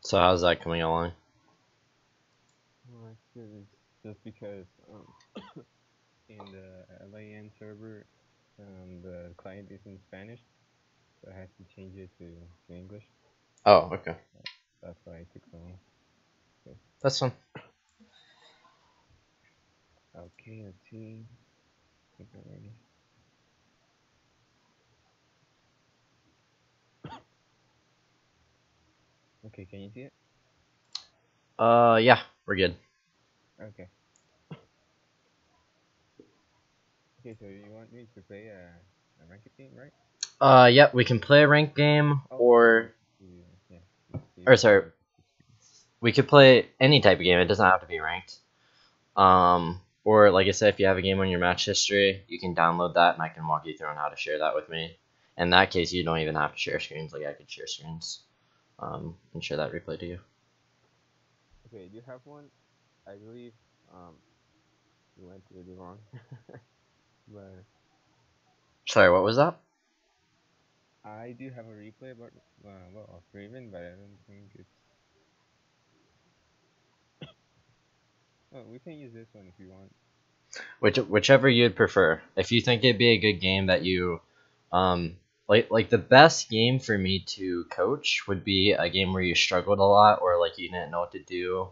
So how's that coming along? Well, actually, it's just because in the LAN server, the client is in Spanish, so I had to change it to English. Oh, okay. That's why it took so long. Okay, That's fine. okay, let's see. I think I'm ready. Okay, can you see it? Yeah, we're good. Okay. Okay, so you want me to play a ranked game, right? Yeah, we can play a ranked game, Oh, or yeah. Let's see if or I can sorry, look at the screen. we could play any type of game. It doesn't have to be ranked. Or like I said, if you have a game on your match history, you can download that, and I can walk you through on how to share that with me. In that case, you don't even have to share screens. Like I could share screens, and share that replay to you. Okay, do you have one? I believe um you went really wrong, but Sorry, what was that? I do have a replay about of Riven, but I don't think it's. Oh, we can use this one if you want. Whichever you'd prefer. If you think it'd be a good game that you, um, like the best game for me to coach would be a game where you struggled a lot, or like you didn't know what to do,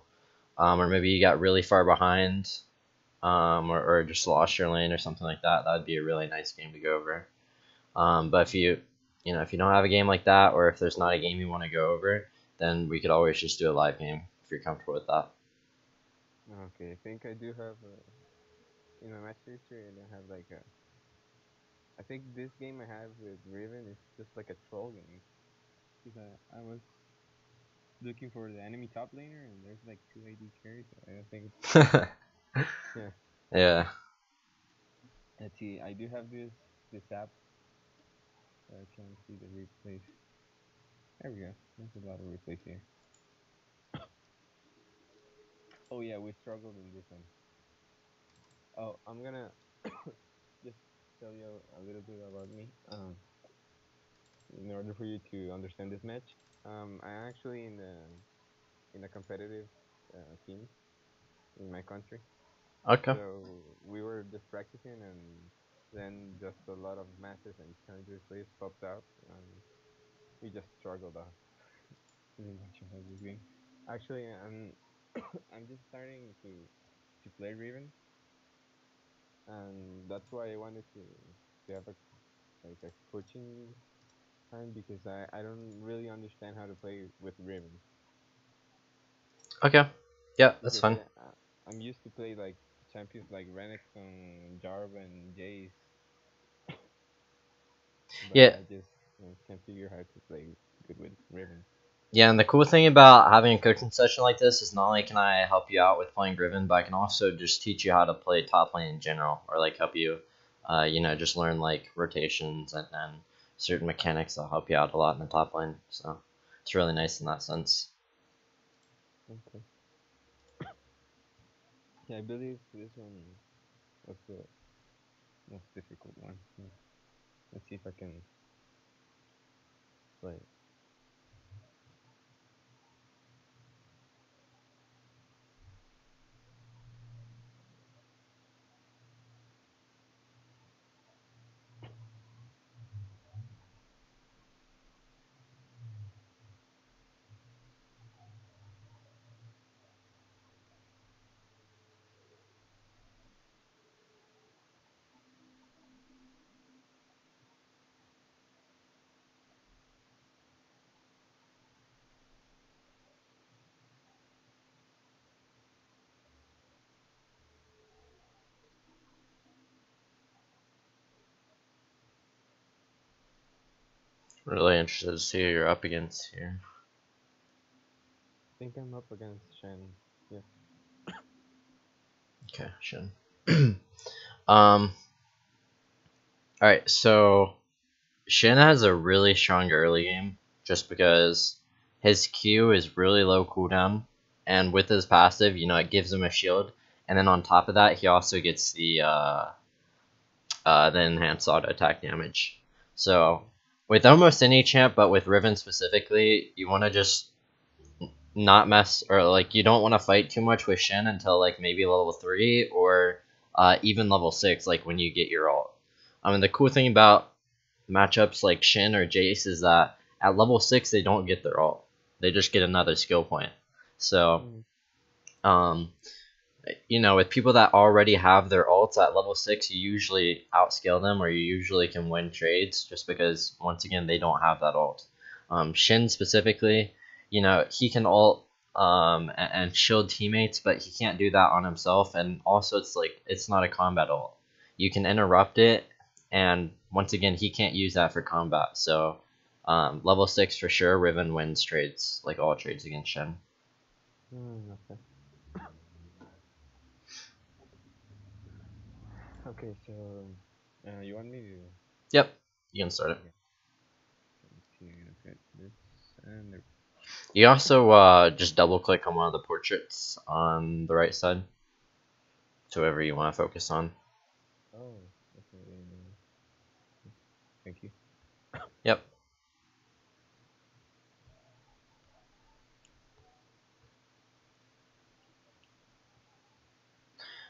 or maybe you got really far behind, or just lost your lane or something like that. That would be a really nice game to go over. But if if you don't have a game like that, or if there's not a game you want to go over, then we could always just do a live game if you're comfortable with that. Okay, I think I do have in my match history. I don't have like a. I think this game I have with Riven is just like a troll game because I was looking for the enemy top laner and there's like two AD carries, so I don't think it's yeah. Yeah. Let's see. I do have this app so I can see the replays. There we go. There's a lot of replays here. Oh yeah, we struggled in this one. Oh, I'm gonna just tell you a little bit about me. In order for you to understand this match, I'm actually in a competitive team in my country. Okay. So we were just practicing, and then just a lot of masters and challenger players popped out, and we just struggled out pretty much about this game. Actually, I'm just starting to play Riven, and that's why I wanted to have a like a coaching time because I don't really understand how to play with Riven Okay. Yeah, that's because fine. I'm used to play like champions like Renekton, Jarvan, and Jace, but Yeah, I just can't figure how to play good with Riven. yeah, and the cool thing about having a coaching session like this is not only can I help you out with playing Riven, but I can also just teach you how to play top lane in general, or like help you, just learn like rotations and certain mechanics that'll help you out a lot in the top lane. So it's really nice in that sense. Okay. Yeah, I believe this one was the most difficult one. Let's see if I can play. Really interested to see who you're up against here. I think I'm up against Shen. Yeah. Okay, Shin. All right, so Shin has a really strong early game just because his Q is really low cooldown, and with his passive, it gives him a shield, and then on top of that, he also gets the enhanced auto attack damage. So with almost any champ, but with Riven specifically, you want to just not mess, or like you don't want to fight too much with Shin until like maybe level 3 or even level 6, like when you get your ult. I mean, the cool thing about matchups like Shin or Jace is that at level 6 they don't get their ult. They just get another skill point. So, Mm. um, with people that already have their ults at level 6, you usually outscale them or you usually can win trades just because, once again, they don't have that ult. Shin specifically, he can ult and shield teammates, but he can't do that on himself. And also, it's not a combat ult. You can interrupt it, and once again, he can't use that for combat. So, level 6 for sure, Riven wins trades, like all trades against Shin. Okay. Okay, so you want me to? Yep, you can start it. Okay. Okay. This and You also just double click on one of the portraits on the right side to whoever you want to focus on. oh, okay. Thank you. Yep.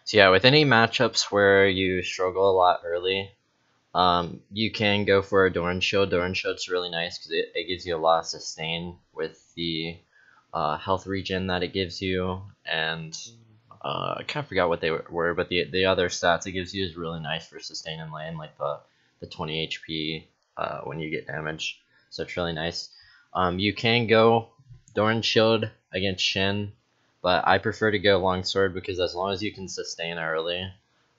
So yeah, with any matchups where you struggle a lot early, you can go for a Doran Shield. Doran Shield's really nice because it gives you a lot of sustain with the health regen that it gives you, and I kind of forgot what they were, but the other stats it gives you is really nice for sustain in lane, like the 20 HP when you get damaged. So it's really nice. You can go Doran Shield against Shin, but I prefer to go Longsword because as long as you can sustain early,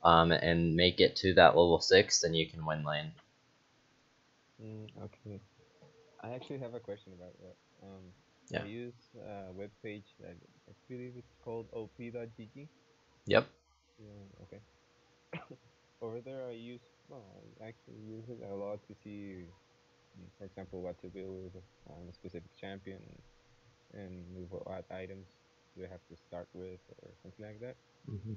and make it to that level 6, then you can win lane. Okay. I actually have a question about that. I Yeah. use a web page that I believe it's called op.gg. Yep. Yeah. Okay. Over there, I actually use it a lot to see, for example, what to build on a specific champion and what items do I have to start with or something like that. Hmm.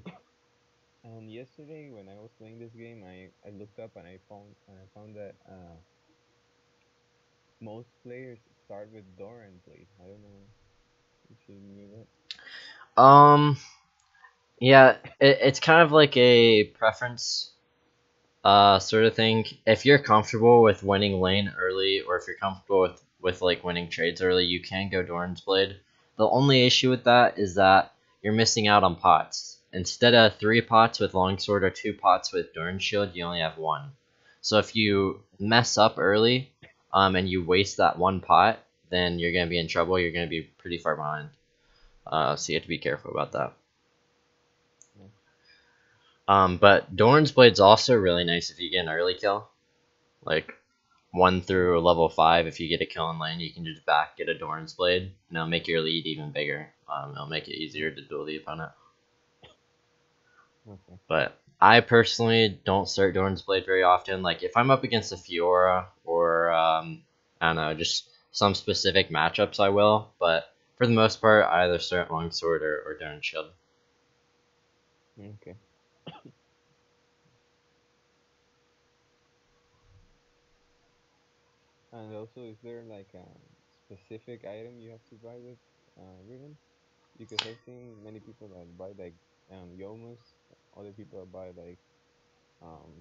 And yesterday, when I was playing this game, I looked up and I found that most players start with Doran blade. I don't know if you knew that. Um. Yeah. It's kind of like a preference sort of thing. If you're comfortable with winning lane early, or if you're comfortable with like winning trades early, you can go Doran's Blade. The only issue with that is that you're missing out on pots. Instead of 3 pots with Longsword or 2 pots with Doran's Shield, you only have 1. So if you mess up early, and you waste that 1 pot, then you're gonna be in trouble. You're gonna be pretty far behind. So you have to be careful about that. Yeah. But Doran's Blade's also really nice if you get an early kill. Like 1 through level 5, if you get a kill in lane, you can just back get a Doran's Blade, and it'll make your lead even bigger. It'll make it easier to duel the opponent. Okay. But I personally don't start Doran's Blade very often. Like if I'm up against a Fiora or I don't know, just some specific matchups, I will. But for the most part, I either start Longsword or Doran's Shield. Okay. And also, is there like a specific item you have to buy with Riven? Because I've seen many people that buy like Yomus, other people that buy like um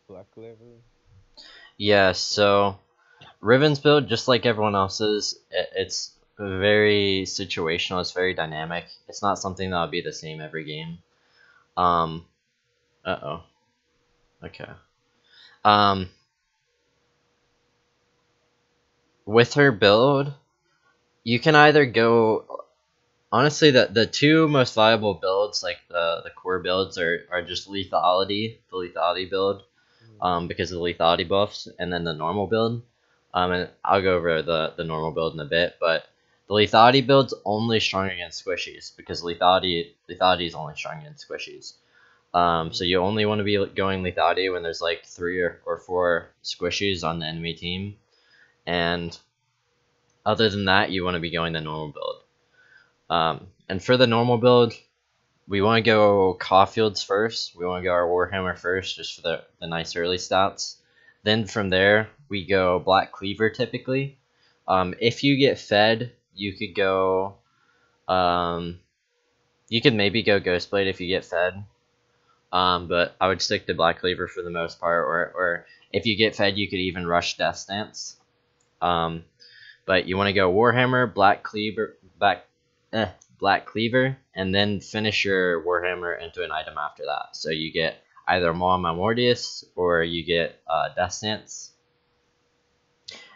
Black Clever. Yeah, Or so Riven's build, just like everyone else's, it's very situational. It's very dynamic. It's not something that'll be the same every game. Um, uh-oh. Okay. Um, with her build, you can either go. Honestly, the two most viable builds, like the core builds, are just lethality, the lethality build, because of the lethality buffs, and then the normal build. And I'll go over the normal build in a bit, but the lethality build's only strong against squishies because lethality is only strong against squishies. So you only want to be going lethality when there's like 3 or 4 squishies on the enemy team, and other than that, you want to be going the normal build. And for the normal build, we want to go Caulfield's first. We want to go our Warhammer first, just for the nice early stats. Then from there, we go Black Cleaver typically. If you get fed, you could go. You could maybe go Ghostblade if you get fed. But I would stick to Black Cleaver for the most part, or if you get fed, you could even rush Death Stance. But you want to go Warhammer, Black Cleaver, and then finish your Warhammer into an item after that. So you get either Maw Mortius or you get Death Stance.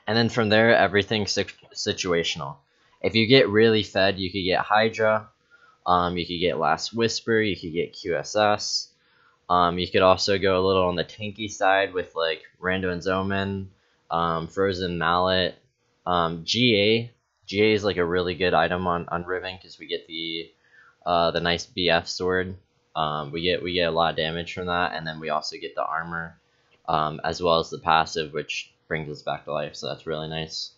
And then from there, everything's situational. If you get really fed, you could get Hydra, you could get Last Whisper, you could get QSS. You could also go a little on the tanky side with like Randuin's Omen, Frozen Mallet, GA. GA is like a really good item on Riven because we get the nice BF sword. We get a lot of damage from that, and then we also get the armor, as well as the passive, which brings us back to life. So that's really nice.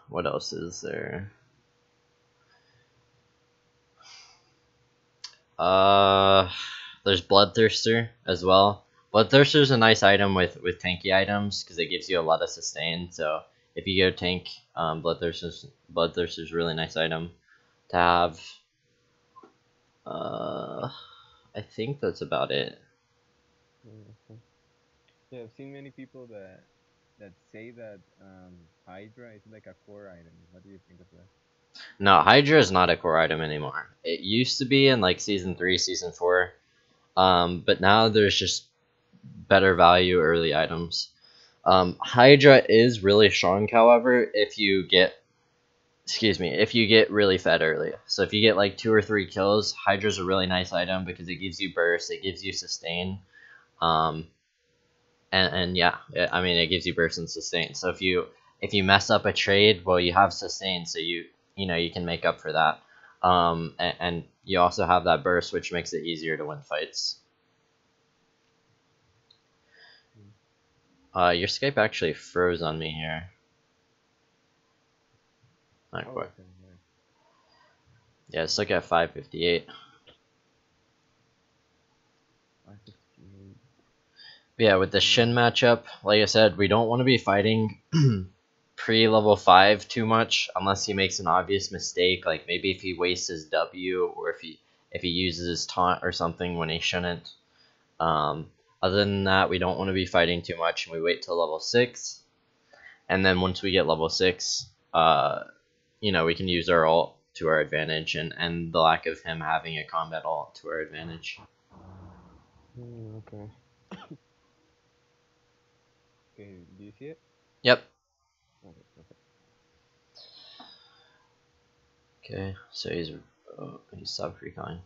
What else is there? There's Bloodthirster as well. Bloodthirster is a nice item with tanky items because it gives you a lot of sustain. So if you go tank, Bloodthirster's a really nice item to have. I think that's about it. Yeah, I've seen many people that say that Hydra is like a core item. What do you think of that? No, Hydra is not a core item anymore. It used to be in like Season 3, Season 4. But now there's just better value early items. Hydra is really strong, however, if you get really fed early. So if you get like 2 or 3 kills, Hydra's a really nice item because it gives you burst, it gives you sustain. And yeah, I mean, it gives you burst and sustain. So if you mess up a trade, well, you have sustain, so you can make up for that. And you also have that burst, which makes it easier to win fights. Your Skype actually froze on me here. Not quite. Okay, right. Yeah, it's like at 5:58. 5:58. Yeah, with the Shin matchup, like I said, we don't want to be fighting pre-level 5 too much unless he makes an obvious mistake, like maybe if he wastes his W or if he uses his taunt or something when he shouldn't. Other than that, we don't want to be fighting too much, and we wait till level 6. And then once we get level 6, we can use our ult to our advantage, and the lack of him having a combat ult to our advantage. Okay. Okay, do you see it? Yep. Okay, perfect. Okay, so he's sub recon.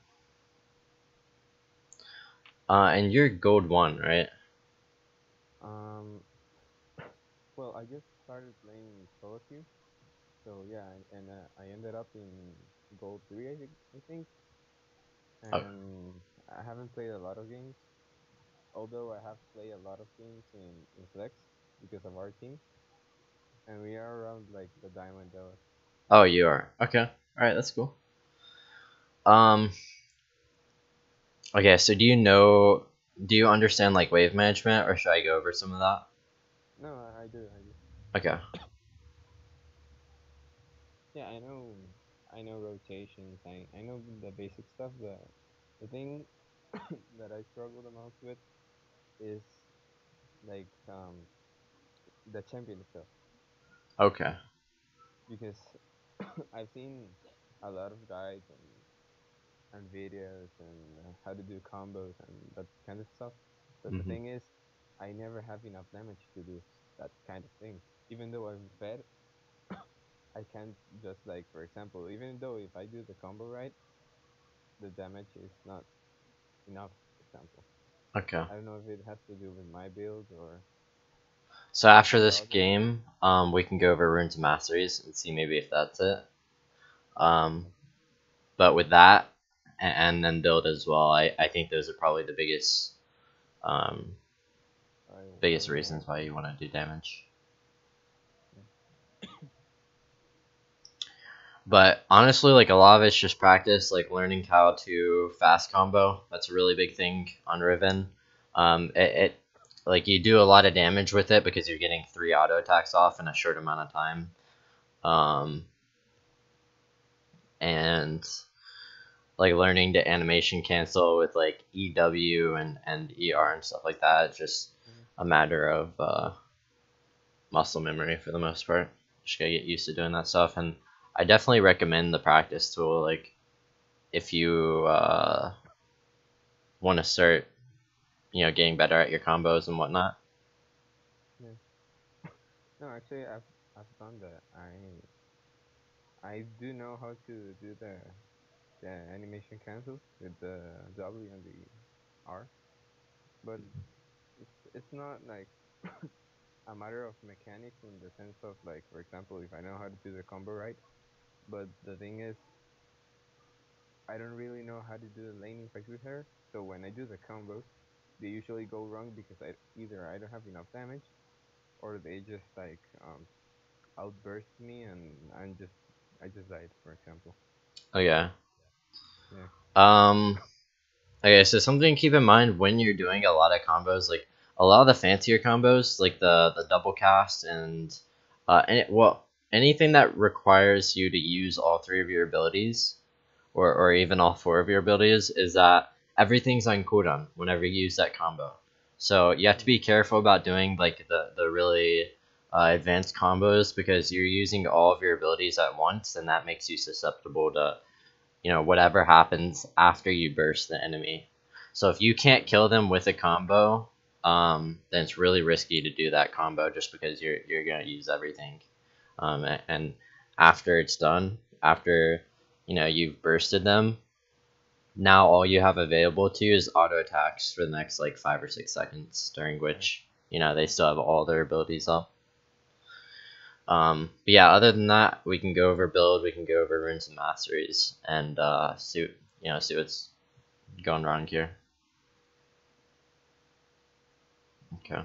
And you're gold 1, right? Well, I just started playing solo queue, so yeah, and I ended up in gold 3, I think, and I haven't played a lot of games. Although I have played a lot of games in Flex because of our team, and we are around like the diamond though. Oh, you are. Okay. All right, that's cool. Okay, so do you understand like wave management, or should I go over some of that? No, I do. Okay. Yeah, I know rotations. I know the basic stuff. The thing that I struggle the most with is like the champion stuff, Okay. because I've seen a lot of guides and videos and how to do combos and that kind of stuff. But the Mhm. thing is, I never have enough damage to do that kind of thing. Even though I'm fed, I can't just like, for example, even though if I do the combo right, the damage is not enough, for example. Okay. I don't know if it has to do with my build or So after the this other. game, we can go over Runes of Masteries and see maybe if that's it. But with that, and then build as well, I think those are probably the biggest reasons why you want to do damage. But honestly, like a lot of it's just practice, like learning how to fast combo. That's a really big thing on Riven. It like you do a lot of damage with it because you're getting 3 auto attacks off in a short amount of time. And like learning to animation cancel with like EW and ER and stuff like that. It's just Mhm. a matter of muscle memory for the most part. Just gotta get used to doing that stuff. And I definitely recommend the practice tool. Like if you want to start, getting better at your combos and whatnot. Yeah. No, actually, I've done that. I do know how to do the animation cancel with the W and the R, but it's not like a matter of mechanics in the sense of like, for example, if I know how to do the combo right, but the thing is, I don't really know how to do the laning fight with her. So when I do the combos, they usually go wrong because either I don't have enough damage or they just like outburst me and I just died, for example. Okay. Yeah. Okay, so something to keep in mind when you're doing a lot of combos, like a lot of the fancier combos, like the double cast and anything that requires you to use all 3 of your abilities, or even all 4 of your abilities, is that everything's on cooldown whenever you use that combo. So you have to Mm. be careful about doing like the really advanced combos because you're using all of your abilities at once, and that makes you susceptible to whatever happens after you burst the enemy. So if you can't kill them with a combo, then it's really risky to do that combo just because you're gonna use everything. And after it's done, after you've bursted them, now all you have available to you is auto attacks for the next like 5 or 6 seconds, during Yeah. which they still have all their abilities up. But yeah, other than that, we can go over build, we can go over runes and masteries, and see what's going wrong here. Okay.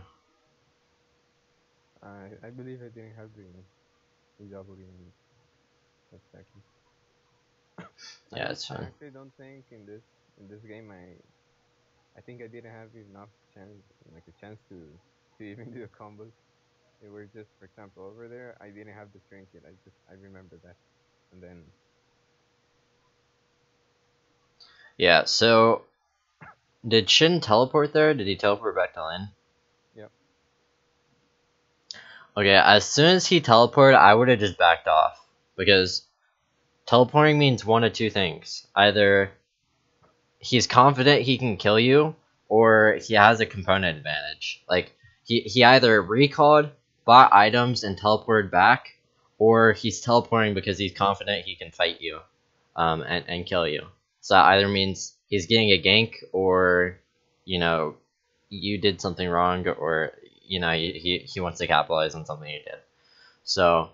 I believe I didn't have the W in that second. Yeah, it's I fine. actually don't think in this game I think I didn't have enough chance like a chance to even do the combos. It were just, for example, over there I didn't have the trinket. I remember that. And then Yeah, so did Shin teleport there? Did he teleport back to lane? yep. Okay, as soon as he teleported, I would have just backed off. Because teleporting means one of two things. Either he's confident he can kill you, or he has a component advantage. Like he either recalled, bought items, and teleported back, or he's teleporting because he's confident he can fight you, and kill you. So that either means he's getting a gank, or you know you did something wrong, or he wants to capitalize on something you did. So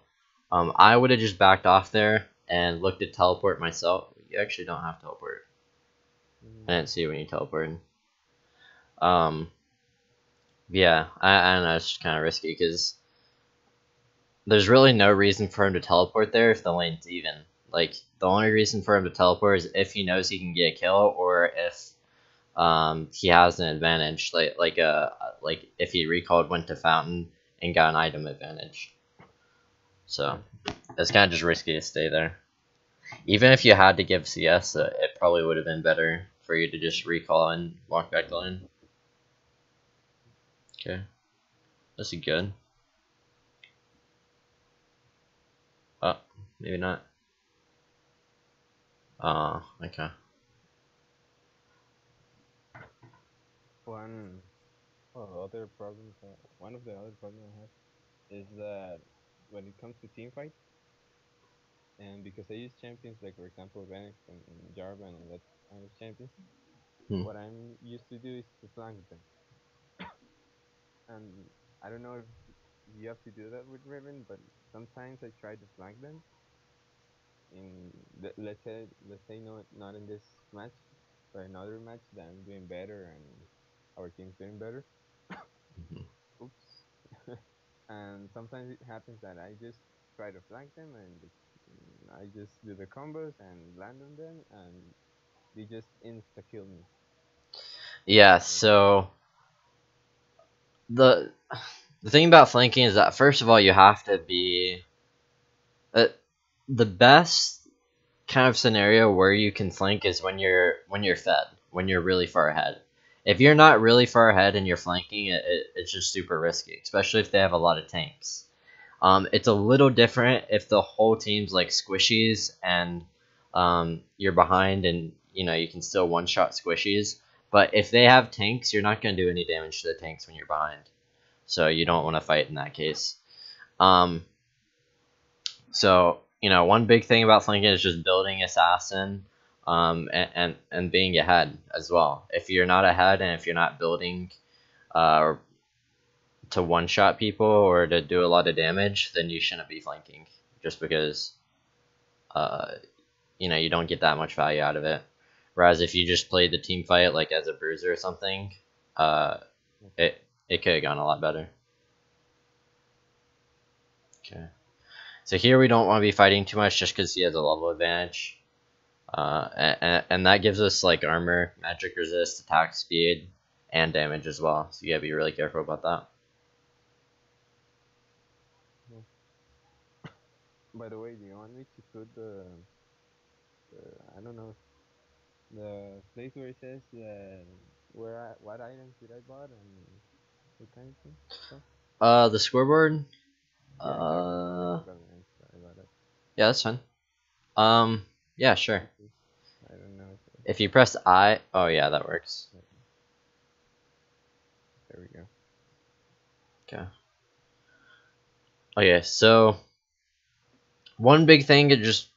I would have just backed off there and looked at teleport myself. You actually don't have teleport. I Mm, didn't see it when you teleported. Um, yeah, I don't know. It's just kind of risky because there's really no reason for him to teleport there if the lane's even. Like the only reason for him to teleport is if he knows he can get a kill, or if he has an advantage, like if he recalled, went to fountain, and got an item advantage. So yeah. it's kind of just risky to stay there. Even if you had to give CS, it probably would have been better for you to just recall and walk back the lane. Okay, this is good. Oh, maybe not. Okay. One other problem one of the other problems I have is that when it comes to team fights, and because I use champions like, for example, Renix and Jarvan and that kind of champions, Hmm. what I'm used to do is to flank them. And I don't know if you have to do that with Riven, but sometimes I try to flank them. Let's say not in this match, but another match that I'm doing better and our team's doing better. Oops. And sometimes it happens that I just try to flank them and I just do the combos and land on them and they just insta kill me. Yeah, So so the the thing about flanking is that first of all you have to be the best kind of scenario where you can flank is when you're fed, when you're really far ahead. If you're not really far ahead and you're flanking, it's just super risky, especially if they have a lot of tanks. It's a little different if the whole team's like squishies and you're behind and you can still one-shot squishies. But if they have tanks, you're not going to do any damage to the tanks when you're behind. So you don't want to fight in that case. So one big thing about flanking is just building assassin, and being ahead as well. If you're not ahead and if you're not building, to one-shot people or to do a lot of damage, then you shouldn't be flanking, just because you don't get that much value out of it. Whereas if you just played the team fight like as a bruiser or something, it could have gone a lot better. Okay, so here we don't want to be fighting too much just because he has a level advantage, and that gives us like armor, magic resist, attack speed, and damage as well. So you gotta be really careful about that. By the way, do you want me to put I don't know, the place where it says what items did I bought and what kind of thing? So? The scoreboard. Yeah, exactly. Sorry about that. Yeah, that's fine. Yeah, sure. I don't know. If you press I, oh yeah, that works. There we go. Okay. Okay, so one big thing to just,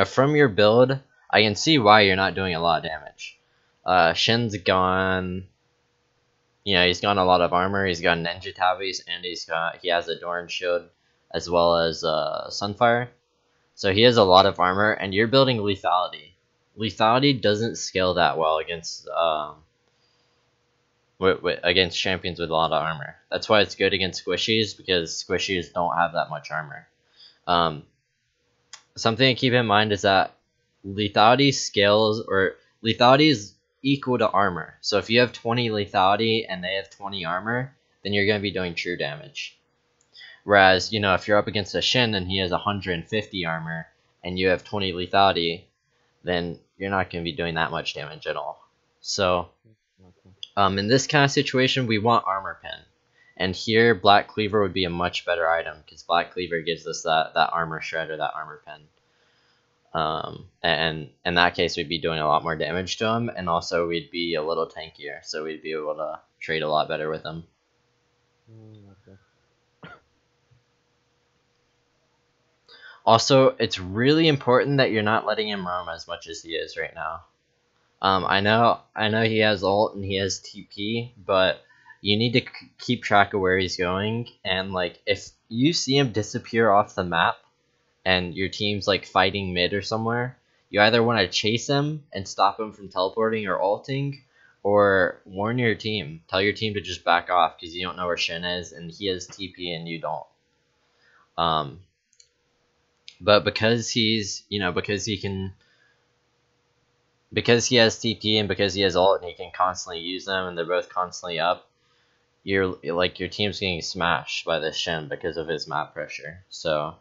from your build, I can see why you're not doing a lot of damage. Shin's gone, he's got a lot of armor, he's got ninja tabbies, and he has a Doran shield, as well as Sunfire. So he has a lot of armor, and you're building lethality. Lethality doesn't scale that well against against champions with a lot of armor. That's why it's good against squishies, because squishies don't have that much armor. Something to keep in mind is that lethality scales, or lethality is equal to armor. So if you have 20 lethality and they have 20 armor, then you're going to be doing true damage. Whereas, if you're up against a Shin and he has 150 armor and you have 20 lethality, then you're not going to be doing that much damage at all. So, in this kind of situation, we want armor pin. And here, Black Cleaver would be a much better item, because Black Cleaver gives us that armor shred or that armor pin. And in that case, we'd be doing a lot more damage to him, and also we'd be a little tankier, so we'd be able to trade a lot better with him. Okay. Also, it's really important that you're not letting him roam as much as he is right now. I know he has ult and he has TP, but you need to keep track of where he's going, and like if you see him disappear off the map and your team's like fighting mid or somewhere, you either want to chase him and stop him from teleporting or ulting, or warn your team. Tell your team to just back off, because you don't know where Shin is and he has TP and you don't. But because he's, because he has TP and because he has ult and he can constantly use them and they're both constantly up, your team's getting smashed by this Shin because of his map pressure. So,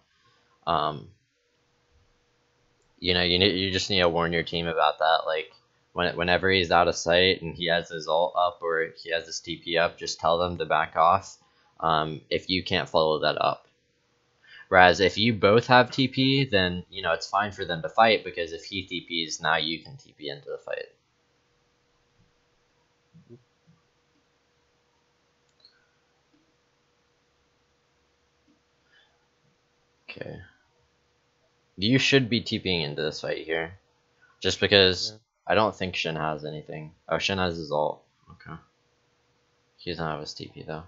you just need to warn your team about that. Like whenever he's out of sight and he has his ult up or he has his TP up, just tell them to back off. If you can't follow that up. Whereas if you both have TP, then it's fine for them to fight, because if he TPs, now you can TP into the fight. Okay. You should be TPing into this fight here, just because I don't think Shin has anything. Oh, Shin has his ult. Okay. He doesn't have his TP though.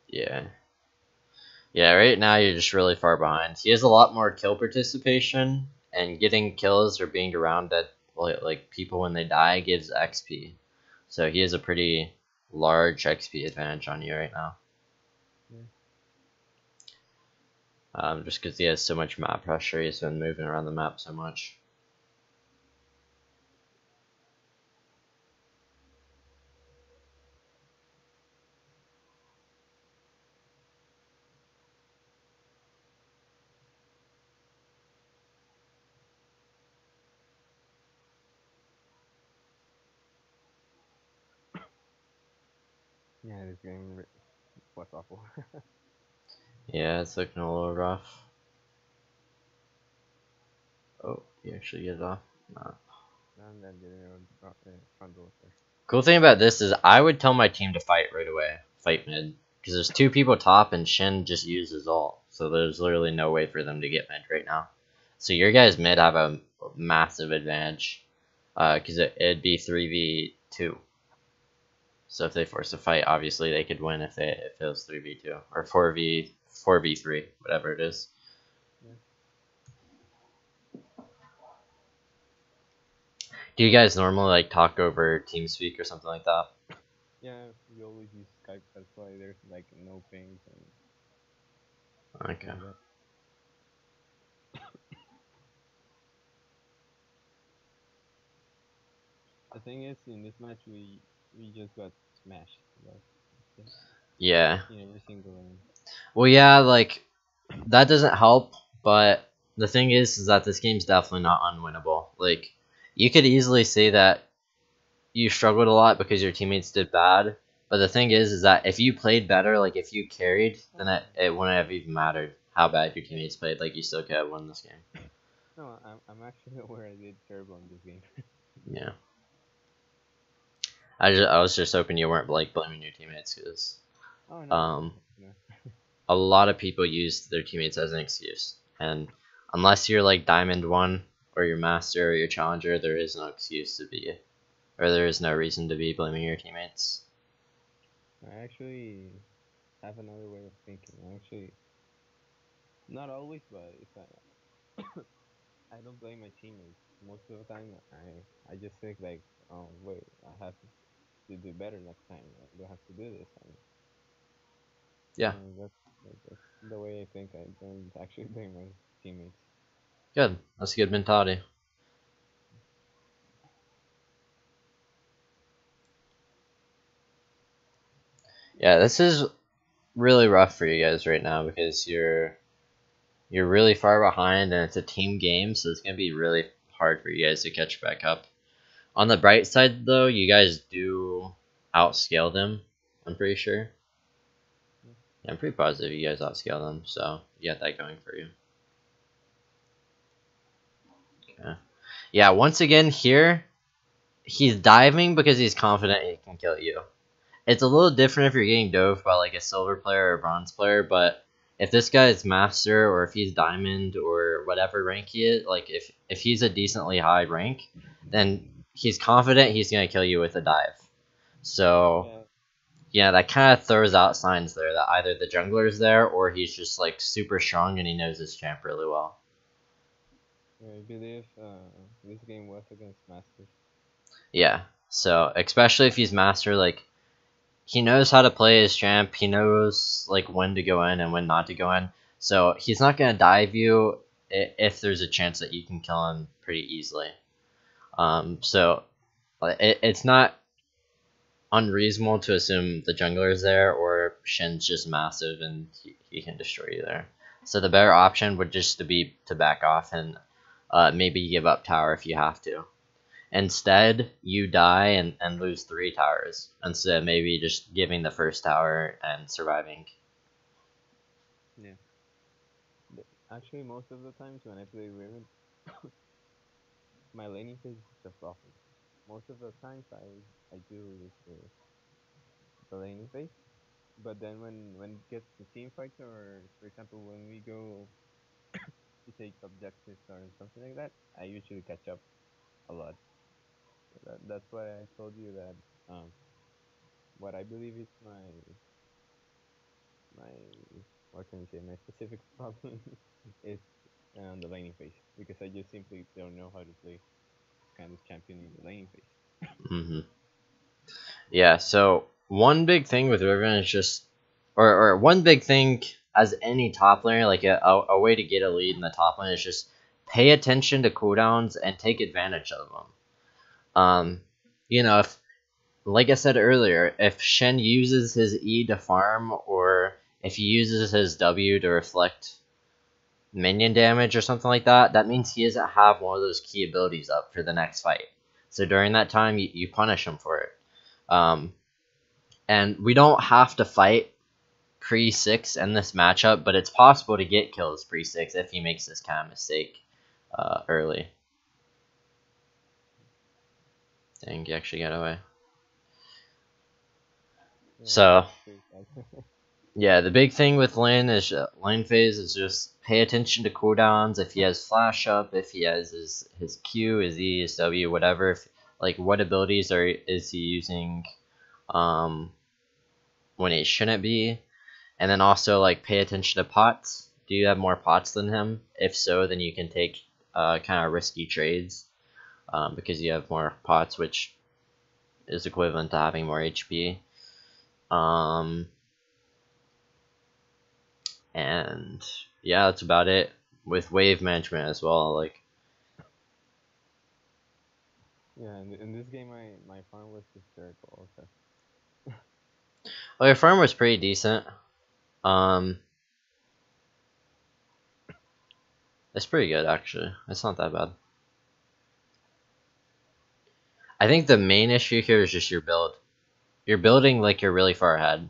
Yeah. Yeah, right now you're just really far behind. He has a lot more kill participation, and getting kills or being around at like people when they die gives XP. So he has a pretty large XP advantage on you right now. just because he has so much map pressure. He's been moving around the map so much. Yeah, this game was awful. Yeah, it's looking a little rough. Oh, you actually get it off? Nah. And then getting around front door there. Cool thing about this is I would tell my team to fight right away. Fight mid. Because there's 2 people top and Shin just used his ult. So there's literally no way for them to get mid right now. So your guys mid have a massive advantage. Because it'd be 3v2. So if they force a fight, obviously they could win if it was 3v2. Or 4v3, whatever it is. Yeah. Do you guys normally like talk over TeamSpeak or something like that? Yeah, we always use Skype. That's why there's like no pings and Okay. like that. The thing is, in this match, we just got smashed. Yeah. In every single lane. Well, yeah, like that doesn't help, but the thing is that this game's definitely not unwinnable. Like you could easily say that you struggled a lot because your teammates did bad, but the thing is that if you played better, like if you carried, then it wouldn't have even mattered how bad your teammates played. Like you still could have won this game. No, I'm actually aware I did terrible in this game. Yeah. I was just hoping you weren't like blaming your teammates because Oh no, um no. a lot of people use their teammates as an excuse, and unless you're like Diamond 1 or your Master or your Challenger, there is no excuse to be, or there is no reason to be blaming your teammates. I actually have another way of thinking. Actually, not always, but if I don't blame my teammates. Most of the time, I just think like, oh wait, I have to do better next time. I don't have to do this. Yeah, That's the way I think. I don't actually blame my teammates. good. That's a good mentality. Yeah, this is really rough for you guys right now because you're really far behind and it's a team game, so it's gonna be really hard for you guys to catch back up. On the bright side, though, you guys do outscale them. I'm pretty sure. Yeah, I'm pretty positive you guys outscale them, so you got that going for you. Okay. Yeah, once again here, he's diving because he's confident he can kill you. It's a little different if you're getting dove by like a silver player or a bronze player, but if this guy is master or if he's diamond or whatever rank he is, like if he's a decently high rank, then he's confident he's gonna kill you with a dive. So Yeah, yeah, that kind of throws out signs there that either the jungler's there or he's just like super strong and he knows his champ really well. I believe this game was against Masters. Yeah, so especially if he's master, like he knows how to play his champ. He knows like when to go in and when not to go in. So he's not gonna dive you if there's a chance that you can kill him pretty easily. So it's not unreasonable to assume the jungler is there or Shin's just massive and he can destroy you there. So the better option would just to be to back off and maybe give up tower if you have to. Instead, you die and lose 3 towers instead of maybe just giving the first tower and surviving. Yeah. Actually, most of the times when I play Riven, my laning phase is just awful. Most of the times I do lose the laning phase, but then when it gets to team fights or for example when we go to take objectives or something like that, I usually catch up a lot. That's why I told you that what I believe is my what can you say, my specific problem is on the laning phase because I just simply don't know how to play this kind of champion in the laning phase. hmm Yeah, so one big thing with Riven is just, or one big thing as any top laner, like a way to get a lead in the top lane is just pay attention to cooldowns and take advantage of them. You know, if, like I said earlier, if Shen uses his E to farm, or if he uses his W to reflect minion damage or something like that, that means he doesn't have one of those key abilities up for the next fight. So during that time, you punish him for it. And we don't have to fight pre-6 in this matchup, but it's possible to get kills pre-6 if he makes this kind of mistake early. Dang, he actually got away. So, yeah, the big thing with lane is lane phase is just pay attention to cooldowns. If he has flash up, if he has his Q, his E, his W, whatever. If, like, what abilities is he using when it shouldn't be, and then also like pay attention to pots. Do you have more pots than him? If so, then you can take kind of risky trades because you have more pots, which is equivalent to having more HP. And yeah, that's about it with wave management as well. Like, yeah, in this game, my farm was hysterical. Also. well, your farm was pretty decent. It's pretty good actually. It's not that bad. I think the main issue here is just your build. You're building like you're really far ahead.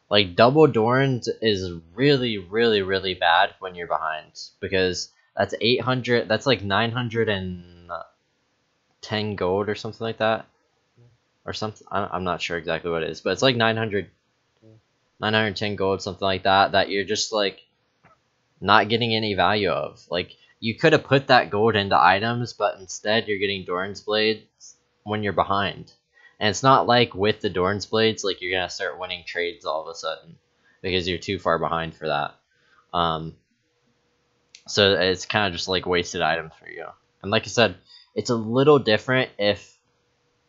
Like double Dorns is really, really, really bad when you're behind, because that's 800. That's like 910 gold or something like that, or something. I'm not sure exactly what it is, but it's like 910 gold, something like that. That you're just like not getting any value of. Like you could have put that gold into items, but instead you're getting Dorn's blades when you're behind. And it's not like with the Dorn's blades, like you're gonna start winning trades all of a sudden because you're too far behind for that. So it's kind of just like wasted items for you. And like I said, it's a little different if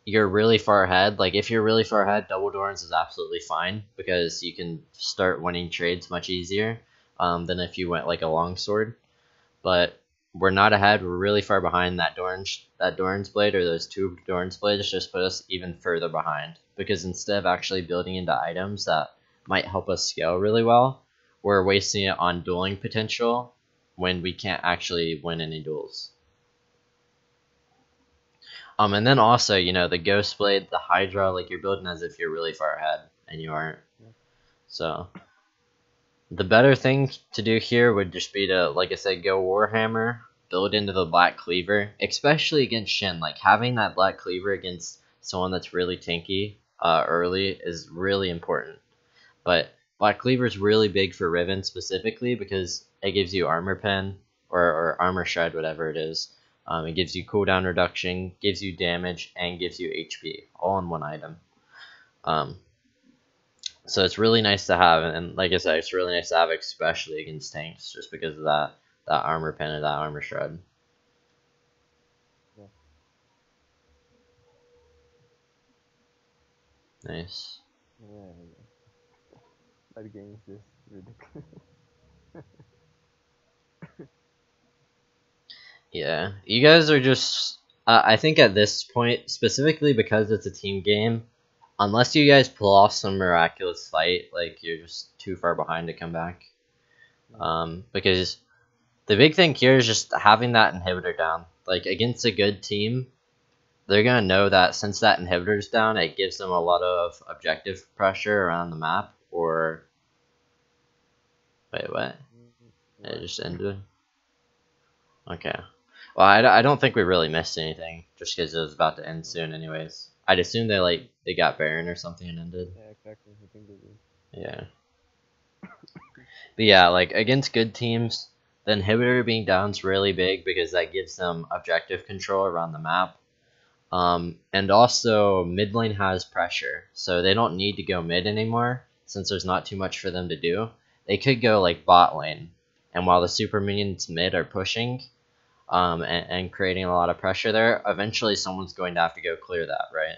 you're really far ahead. Like if you're really far ahead, double Dorns is absolutely fine because you can start winning trades much easier than if you went like a longsword. But we're not ahead. We're really far behind. That Dorn's blade, or those two Dorn's blades, just put us even further behind. Because instead of actually building into items that might help us scale really well, we're wasting it on dueling potential when we can't actually win any duels. And then also, you know, the Ghost Blade, the Hydra, like you're building as if you're really far ahead, and you aren't. So the better thing to do here would just be to, like I said, go Warhammer, build into the Black Cleaver, especially against Shin. Like having that Black Cleaver against someone that's really tanky early is really important. But Black Cleaver is really big for Riven specifically because it gives you armor pen or armor shred, whatever it is. It gives you cooldown reduction, gives you damage, and gives you HP all in one item. So it's really nice to have, and like I said, it's really nice to have, especially against tanks, just because of that armor pen and that armor shred. Yeah. Nice. Yeah. That game is just ridiculous. Yeah, you guys are just. I think at this point, specifically because it's a team game, unless you guys pull off some miraculous fight, like you're just too far behind to come back. Because the big thing here is just having that inhibitor down. Like against a good team, they're gonna know that since that inhibitor's down, it gives them a lot of objective pressure around the map. Or wait, what? It just ended. Okay. Well, I don't think we really missed anything, just because it was about to end soon anyways. I'd assume they got Baron or something and ended. Yeah, exactly. I think they did. Yeah. But yeah, like against good teams, the inhibitor being down is really big because that gives them objective control around the map. And also mid lane has pressure, so they don't need to go mid anymore since there's not too much for them to do. They could go like bot lane, and while the super minions mid are pushing, and creating a lot of pressure there, eventually someone's going to have to go clear that, right?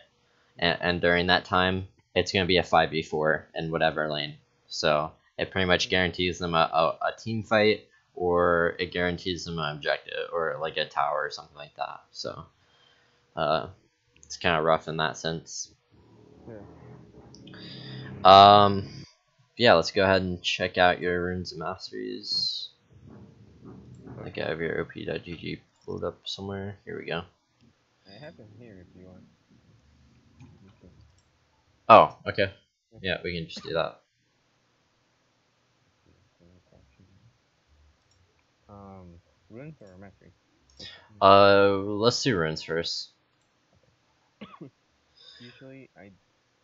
And during that time, it's going to be a 5v4 in whatever lane. So It pretty much guarantees them a team fight, or it guarantees them an objective, or like a tower or something like that. So it's kind of rough in that sense. Yeah. Yeah, let's go ahead and check out your runes and masteries. I think I have your op.gg pulled up somewhere. Here we go. I have them here if you want. Oh, okay. Yeah, we can just do that. Runes or mastery? Let's do runes first. Usually I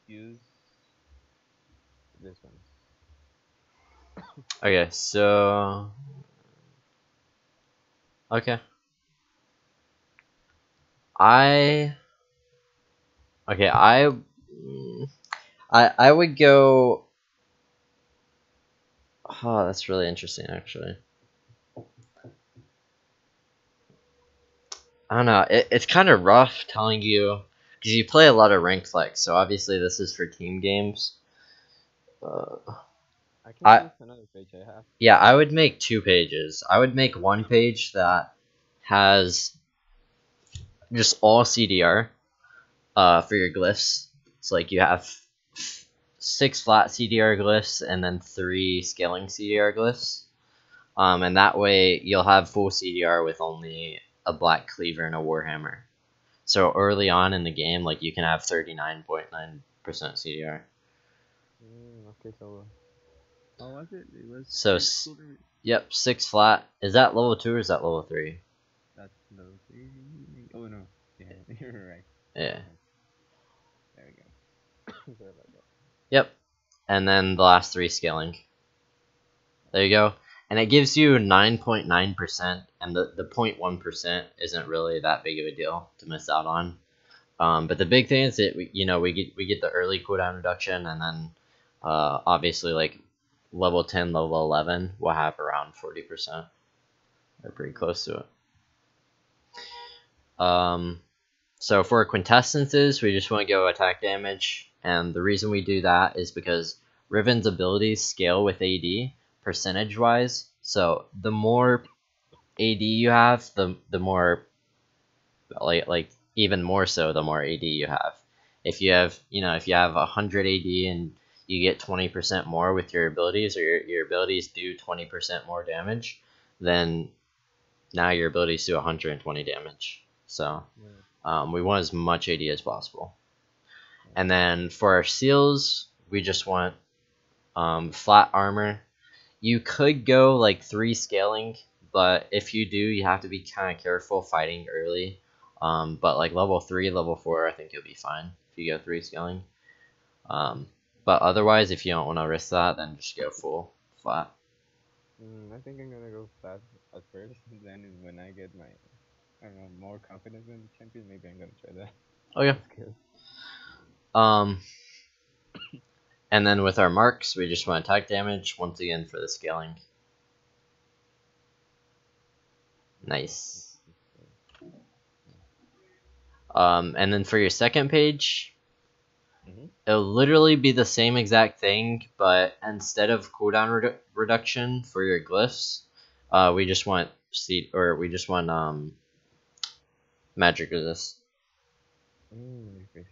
use this one. Okay, so okay. Okay, I would go. Oh, that's really interesting, actually. I don't know. It's kind of rough telling you because you play a lot of rank flex. So obviously this is for team games. I can use another page I have. Yeah, I would make 2 pages. I would make one page that has just all CDR for your glyphs. So like you have 6 flat CDR glyphs and then 3 scaling CDR glyphs. And that way you'll have full CDR with only a black cleaver and a warhammer. So early on in the game, like you can have 39.9% CDR. Okay, so how was it? It was so yep, 6 flat. Is that level 2 or is that level 3? That's level 3. Oh no, yeah, you're right. Yeah. There we go. Sorry about that. Yep. And then the last 3 scaling. There you go. And it gives you 9.9%, and the 0.1% isn't really that big of a deal to miss out on. But the big thing is that we get the early cooldown reduction, and then obviously like level 10, level 11 will have around 40%. They're pretty close to it. So for quintessences, we just want to go attack damage, and the reason we do that is because Riven's abilities scale with AD percentage wise. So the more AD you have, the more like even more so the more AD you have. If you have 100 AD and you get 20% more with your abilities, or your abilities do 20% more damage, then now your abilities do 120 damage. So we want as much AD as possible. And then for our seals, we just want flat armor. You could go like 3 scaling, but if you do, you have to be kind of careful fighting early. But like level 3, level 4, I think you'll be fine if you go 3 scaling. But otherwise, if you don't want to risk that, then just go full flat. I think I'm gonna go flat at first, and then when I get my, I don't know, more confidence in the champion, maybe I'm gonna try that. Okay. And then with our marks, we just want attack damage once again for the scaling. Nice. And then for your second page, it'll literally be the same exact thing, but instead of cooldown reduction for your glyphs, we just want magic resist. Okay.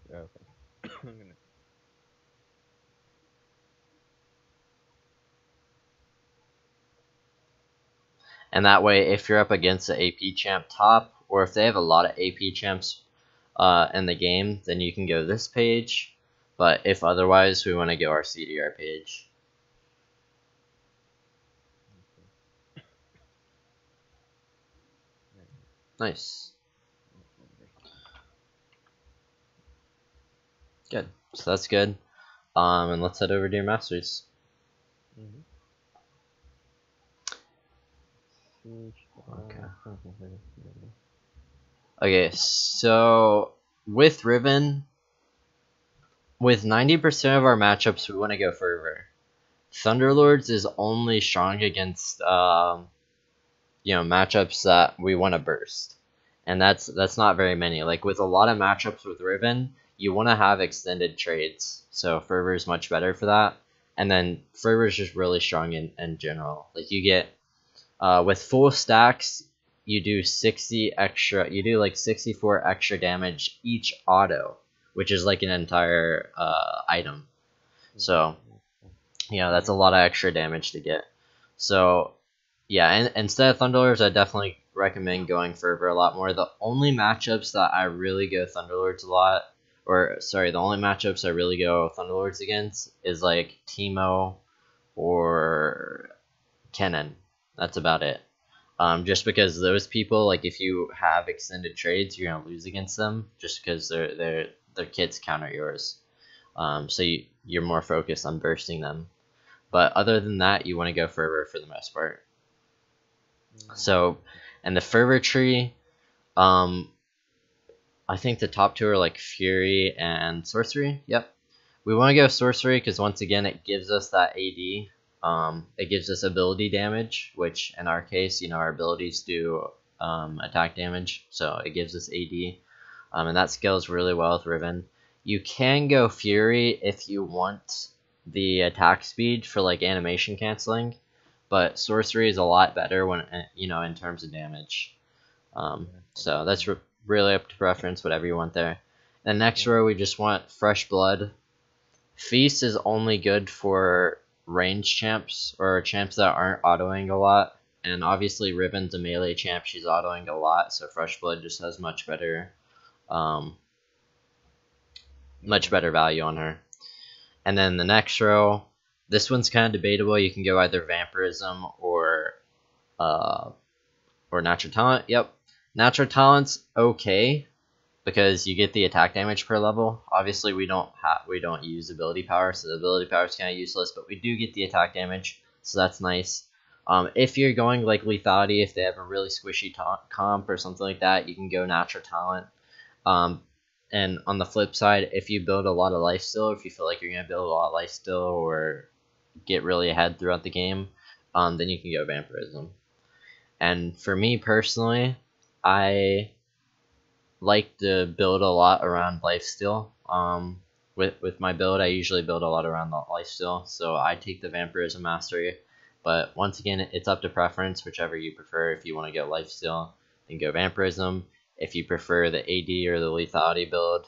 And that way, if you're up against the AP champ top, or if they have a lot of AP champs in the game, then you can go this page. But if otherwise, we want to go our CDR page. Nice. Good. So that's good. And let's head over to your masters. Okay, so with Riven, with 90% of our matchups, we want to go Fervor. Thunderlords is only strong against matchups that we want to burst, and that's not very many. Like with a lot of matchups with Riven, you want to have extended trades, so Fervor is much better for that. And then fervor is just really strong in general. Like you get with full stacks, you do 60 extra. You do like 64 extra damage each auto, which is like an entire item. So yeah, that's a lot of extra damage to get. So yeah, and instead of Thunderlords, I definitely recommend going Fervor a lot more. The only matchups that I really go Thunderlords a lot, or sorry, the only matchups I really go Thunderlords against is like Teemo or Kennen. That's about it. Just because those people, like if you have extended trades, you're gonna lose against them just because their kits counter yours. So you're more focused on bursting them. But other than that, you want to go Fervor for the most part. So, and the Fervor tree, I think the top two are like Fury and Sorcery. Yep. We want to go Sorcery because once again, it gives us that AD. It gives us ability damage, which in our case, our abilities do attack damage, so it gives us AD. And that scales really well with Riven. You can go Fury if you want the attack speed for like animation canceling, but Sorcery is a lot better when in terms of damage. So that's really up to preference, whatever you want there. And next row, we just want Fresh Blood. Feast is only good for range champs or champs that aren't autoing a lot, and obviously Riven's a melee champ. She's autoing a lot, so Fresh Blood just has much better value on her. And then the next row, this one's kind of debatable. You can go either Vampirism or Natural Talent. Yep, Natural Talent's okay because you get the attack damage per level. Obviously, we don't use ability power, so the ability power is kind of useless, but we do get the attack damage, so that's nice. If you're going like Lethality, if they have a really squishy comp or something like that, you can go Natural Talent. And on the flip side, if you build a lot of lifesteal, if you feel like you're going to build a lot of lifesteal or get really ahead throughout the game, then you can go Vampirism. And for me personally, I like to build a lot around lifesteal. With my build, I usually build a lot around the lifesteal, so I take the Vampirism Mastery. But once again, it's up to preference, whichever you prefer. If you want to go lifesteal, then go Vampirism. If you prefer the AD or the Lethality build,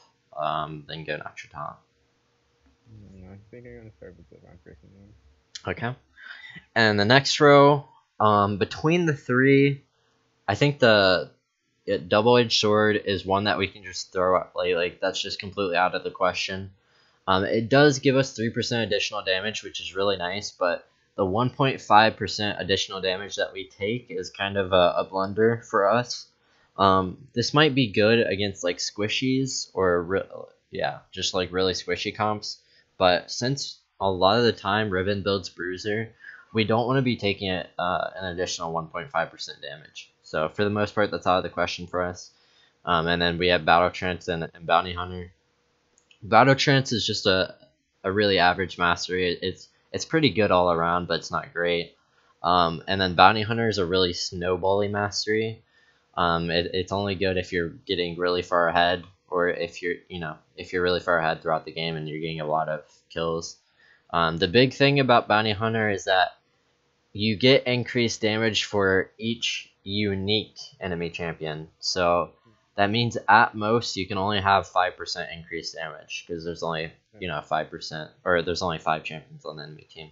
then go Natural Talent. I think I'm gonna start with the Vampirism one. Okay. And the next row, between the three, I think the Double-Edged Sword is one that we can just throw out. Like that's just completely out of the question. It does give us 3% additional damage, which is really nice, but the 1.5% additional damage that we take is kind of a blunder for us. This might be good against like squishies or just like really squishy comps, but since a lot of the time Riven builds Bruiser, we don't want to be taking an additional 1.5% damage. So for the most part, that's out of the question for us. And then we have Battle Trance and Bounty Hunter. Battle Trance is just a really average mastery. It's pretty good all around, but it's not great. And then Bounty Hunter is a really snowbally mastery. It's only good if you're getting really far ahead, or if you're really far ahead throughout the game and you're getting a lot of kills. The big thing about Bounty Hunter is that you get increased damage for each unique enemy champion. So that means at most you can only have 5% increased damage because there's only 5%, or there's only 5 champions on the enemy team.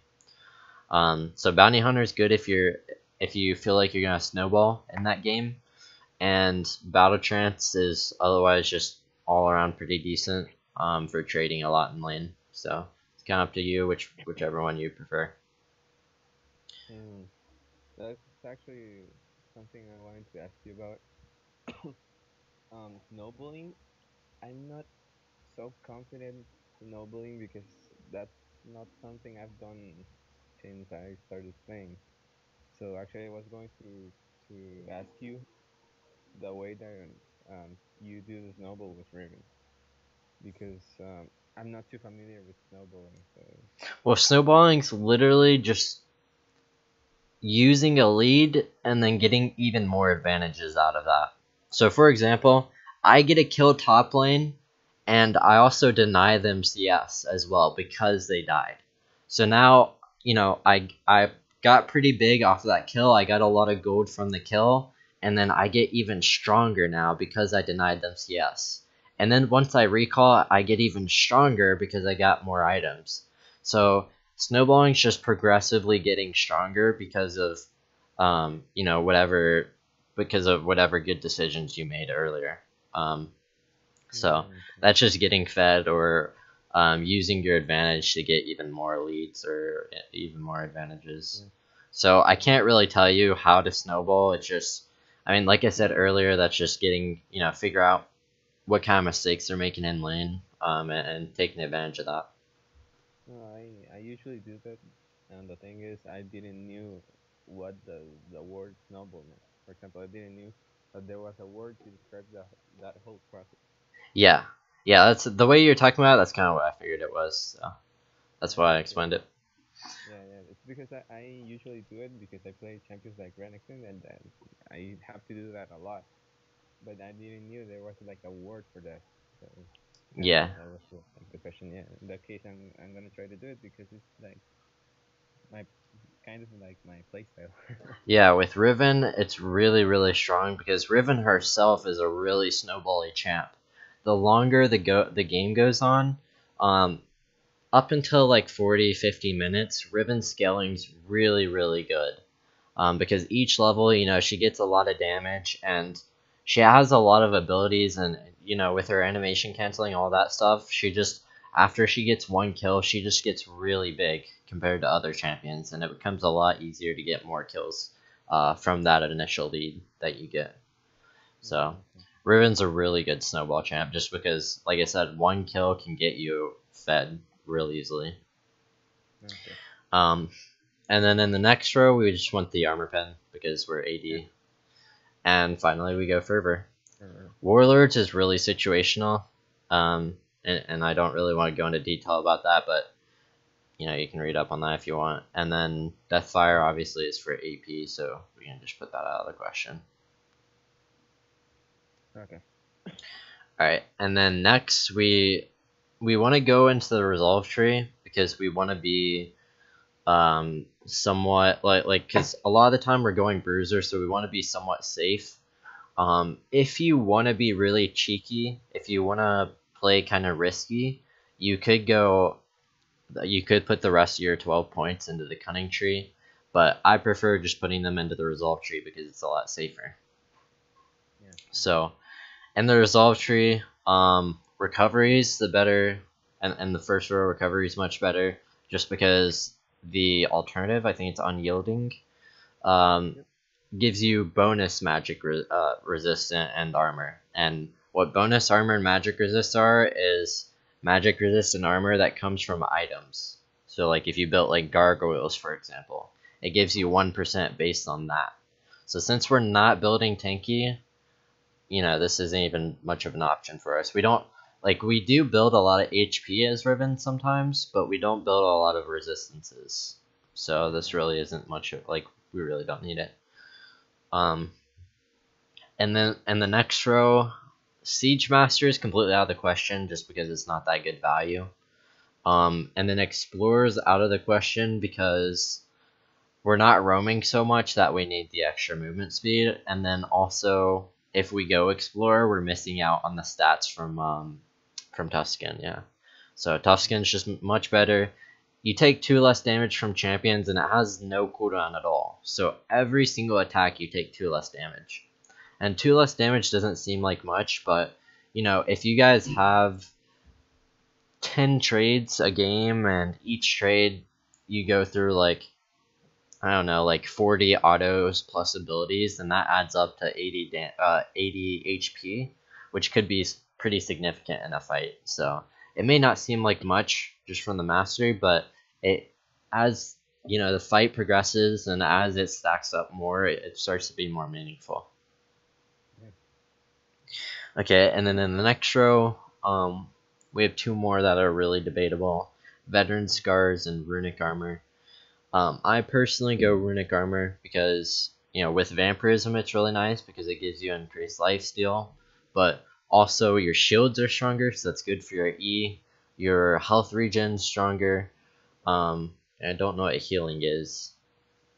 So Bounty Hunter is good if you feel like you're gonna snowball in that game. And Battle Trance is otherwise just all around pretty decent for trading a lot in lane. So it's kind of up to you whichever one you prefer. That's actually something I wanted to ask you about. Snowballing, I'm not so confident snowballing because that's not something I've done since I started playing. So actually, I was going to ask you the way that you do the snowball with Riven, because I'm not too familiar with snowballing. So. Well, snowballing's literally just using a lead and then getting even more advantages out of that. So for example, I get a kill top lane and I also deny them CS as well because they died. So now, I got pretty big off of that kill. I got a lot of gold from the kill, and then I get even stronger now because I denied them CS. And then once I recall, I get even stronger because I got more items. So snowballing's just progressively getting stronger because of whatever, good decisions you made earlier. So Okay. that's just getting fed, or using your advantage to get even more leads or even more advantages. Yeah. So I Yeah. can't really tell you how to snowball. It's just, I mean, like I said earlier, that's just getting, figure out what kind of mistakes they're making in lane, and taking advantage of that. No, I usually do that, and the thing is, I didn't knew what the word snowball meant. For example, I didn't knew that there was a word to describe that whole process. Yeah, yeah, that's the way you're talking about. That's kind of what I figured it was. So that's why I Okay. explained it. Yeah, yeah. It's because I usually do it because I play champions like Renekton, and then I have to do that a lot. But I didn't knew there was like a word for that. So Yeah, that was like the question. Yeah, in that case, I'm gonna try to do it because it's like my kind of like my playstyle. yeah. With Riven, it's really, really strong because Riven herself is a really snowbally champ. The longer the game goes on, um, up until like 40, 50 minutes, Riven scaling's really, really good. Because each level, she gets a lot of damage, and she has a lot of abilities, and with her animation canceling, all that stuff, she just, after she gets one kill, she just gets really big compared to other champions, and it becomes a lot easier to get more kills from that initial lead that you get. So Okay. Riven's a really good snowball champ, just because, like I said, one kill can get you fed real easily. Okay. Um, and then in the next row, we just want the armor pen because we're Yeah. AD. And finally, we go Fervor. Or, Warlords is really situational, and I don't really want to go into detail about that, but you can read up on that if you want. And then Deathfire obviously is for AP, so we can just put that out of the question. okay. All right, and then next we want to go into the resolve tree because we want to be somewhat like because a lot of the time we're going bruiser, so we want to be somewhat safe. If you want to be really cheeky, if you want to play kind of risky, you could go. You could put the rest of your 12 points into the cunning tree, but I prefer just putting them into the resolve tree because it's a lot safer. Yeah. So, in the resolve tree, recoveries the better, and the first row recovery is much better, just because the alternative, I think it's unyielding, um, Yep. gives you bonus magic resistant and armor. And what bonus armor and magic resist are is magic resistant armor that comes from items. So like if you built like gargoyles, for example, it gives you 1% based on that. So since we're not building tanky, this isn't even much of an option for us. We do build a lot of HP as Riven sometimes, but we don't build a lot of resistances. So this really isn't much of, we really don't need it. Um, and then in the next row, Siege Master is completely out of the question just because it's not that good value. And then Explorer's out of the question because we're not roaming so much that we need the extra movement speed. And then also, if we go Explorer, we're missing out on the stats from Tuscan, yeah. So Tuscan's just much better. You take 2 less damage from champions, and it has no cooldown at all. So every single attack, you take 2 less damage. And 2 less damage doesn't seem like much, but if you guys have 10 trades a game, and each trade you go through I don't know, 40 autos plus abilities, then that adds up to 80 HP, which could be pretty significant in a fight. So it may not seem like much just from the mastery, but it as the fight progresses and as it stacks up more, it starts to be more meaningful. Yeah. Okay, and then in the next row, we have 2 more that are really debatable: Veteran Scars and Runic Armor. I personally go Runic Armor because, with Vampirism it's really nice because it gives you increased lifesteal, but also your shields are stronger, so that's good for your E. Your health regen's stronger. And I don't know what healing is,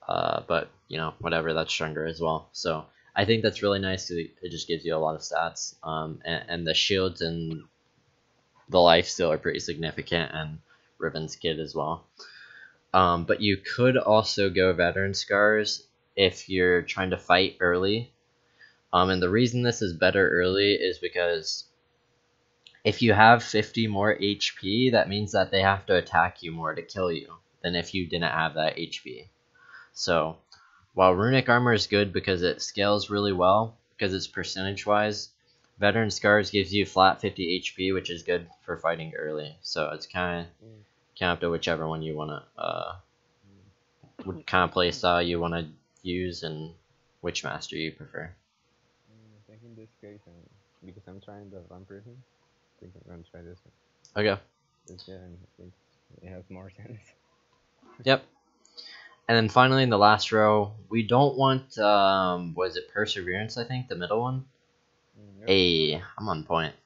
but whatever, that's stronger as well. So I think that's really nice because it just gives you a lot of stats. And the shields and the life steal are pretty significant, and Riven's kit as well. But you could also go veteran scars if you're trying to fight early. And the reason this is better early is because if you have 50 more HP, that means that they have to attack you more to kill you than if you didn't have that HP. So while runic armor is good because it scales really well, because it's percentage wise, veteran scars gives you flat 50 HP, which is good for fighting early. So it's kind of up to whichever one you want to what kind of play style you want to use and which master you prefer. I think in this case, because I'm trying the vampire thing, I think I'm gonna try this one. Okay. Yeah, and I think it has more sense. Yep. And then finally in the last row, we don't want was it perseverance? I think the middle one. Yep. Hey, I'm on point.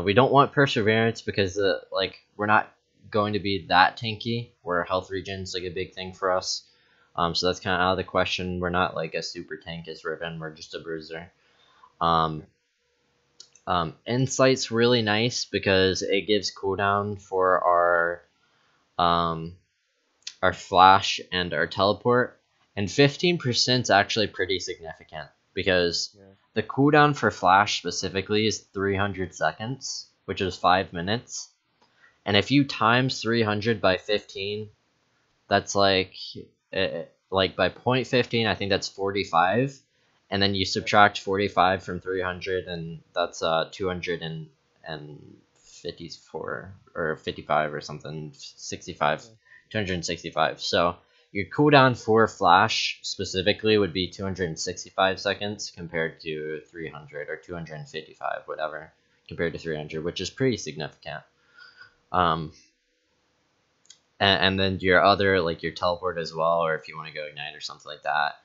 We don't want perseverance because like we're not going to be that tanky. Where health regen's like a big thing for us. So that's kind of out of the question. We're not like a super tank as Riven. We're just a bruiser. Insight's really nice because it gives cooldown for our flash and our teleport, and 15% is actually pretty significant because the cooldown for flash specifically is 300 seconds, which is 5 minutes, and if you times 300 by 15, that's like by 0.15, I think that's 45, and then you subtract 45 from 300, and that's 254 or 55 or something, 65, 265. So your cooldown for flash specifically would be 265 seconds compared to 300, or 255, whatever, compared to 300, which is pretty significant. And then your other, like your teleport as well, or if you want to go ignite or something like that,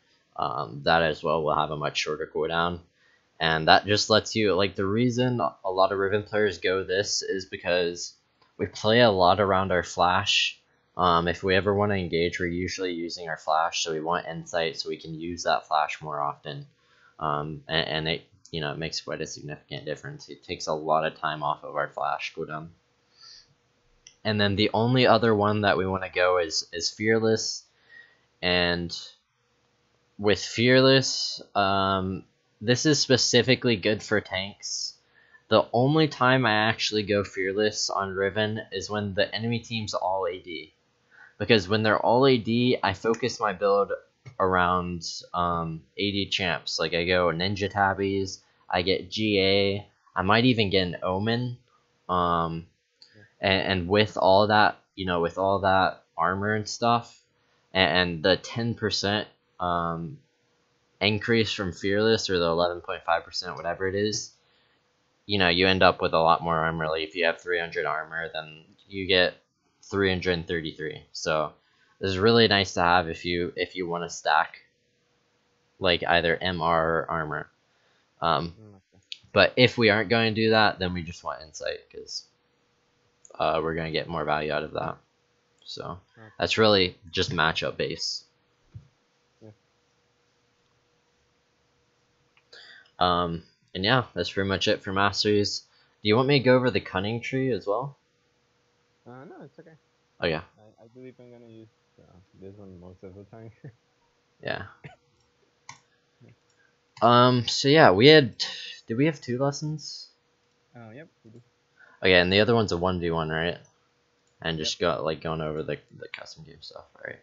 that as well will have a much shorter cooldown. And that just lets you, like, the reason a lot of Riven players go this is because we play a lot around our flash. If we ever want to engage, we're usually using our flash, so we want insight so we can use that flash more often. And it, it makes quite a significant difference. It takes a lot of time off of our flash cooldown. And then the only other one that we want to go is Fearless. And with Fearless, this is specifically good for tanks. The only time I actually go Fearless on Riven is when the enemy team's all AD. Because when they're all AD, I focus my build around AD champs. Like I go Ninja Tabbies, I get GA, I might even get an Omen. And with all that, with all that armor and stuff, and the 10% increase from Fearless, or the 11.5%, whatever it is, you end up with a lot more armor. Like if you have 300 armor, then you get 333. So this is really nice to have if you want to stack like either MR or armor. But if we aren't going to do that, then we just want insight because we're going to get more value out of that. So that's really just matchup base. And yeah, that's pretty much it for Masters. Do you want me to go over the cunning tree as well? No, it's okay. Oh yeah. I believe I'm gonna use this one most of the time. Yeah. So yeah, did we have 2 lessons? Yep, we do. Okay, and the other one's a 1v1, right? And just going over the custom game stuff, right?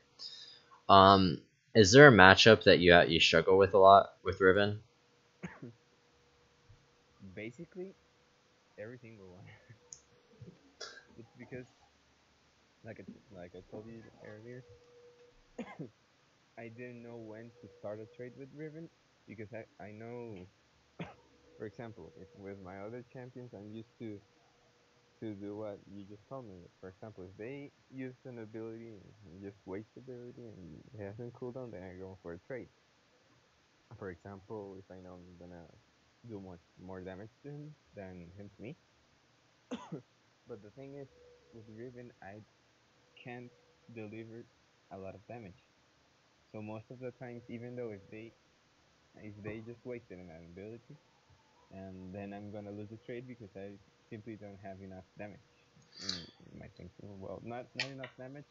Is there a matchup that you struggle with a lot with Riven? Basically, every single one. It's because, like I told you earlier, I didn't know when to start a trade with Riven because I know, for example, if with my other champions, I'm used to do what you just told me. For example, if they use an ability and just waste ability and it hasn't cooldown, then I go for a trade. For example, if I know I'm gonna do much more damage to him than him to me. But the thing is, with Riven, I can't deliver a lot of damage. So most of the times, even though if they just wasted an ability, and then I'm gonna lose the trade because I simply don't have enough damage in my thing. Well, not enough damage.